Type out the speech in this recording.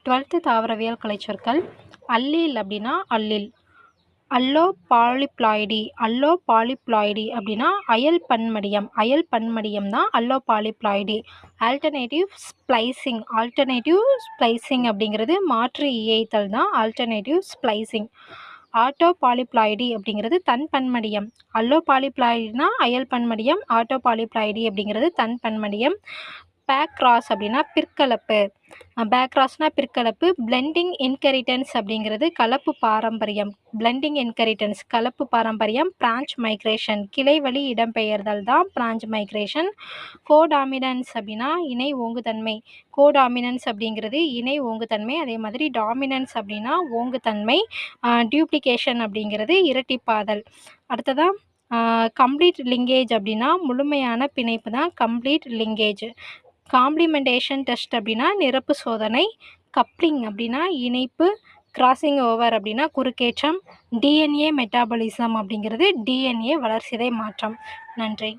12th தாவரவியல் கலைச்சொற்கள். Allele அப்படின்னா அல்லில். அல்லோபாலிப்ளாய்டி அப்படின்னா அயல் பன்மடியம் தான் அல்லோபாலிப்ளாய்டி. ஆல்டர்னேட்டிவ் ஸ்ப்ளைசிங் அப்படிங்கிறது மாற்று இயைத்தல் தான் ஆல்டர்னேட்டிவ் ஸ்ப்ளைசிங். ஆட்டோபாலிப்ளாய்டி அப்படிங்கிறது தன் பன்மடியம். அல்லோபாலிப்ளாய்டினா அயல் பன்மடியம், ஆட்டோபாலிப்ளாய்டி அப்படிங்கிறது தன் பன்மடியம். பேக்ராஸ் அப்படின்னா பிற்கலப்பு. பிற்கலப்பு. பிளெண்டிங் இன்ஹெரிட்டன்ஸ் அப்படிங்கிறது கலப்பு பாரம்பரியம். பிரான்ச் மைக்ரேஷன் கிளைவழி இடம்பெயர்தல் தான் பிரான்ச் மைக்ரேஷன். கோடாமினன்ஸ் அப்படின்னா இணை ஓங்குதன்மை. கோடாமினன்ஸ் அப்படிங்கிறது இணை ஓங்குதன்மை. அதே மாதிரி டாமினன்ஸ் அப்படின்னா ஓங்குதன்மை. டியூப்ளிகேஷன் அப்படிங்கிறது இரட்டிப்பாதல். அடுத்ததா கம்ப்ளீட் லிங்கேஜ் அப்படின்னா முழுமையான பிணைப்பு தான் கம்ப்ளீட் லிங்கேஜ். காம்ப்ளிமெண்டேஷன் டெஸ்ட் அப்படின்னா நிரப்பு சோதனை. கப்ளிங் அப்படின்னா இணைப்பு. கிராசிங் ஓவர் அப்படின்னா குறுக்கேற்றம். டிஎன்ஏ மெட்டாபாலிசம் அப்படிங்கிறது டிஎன்ஏ வளர்சிதை மாற்றம். நன்றி.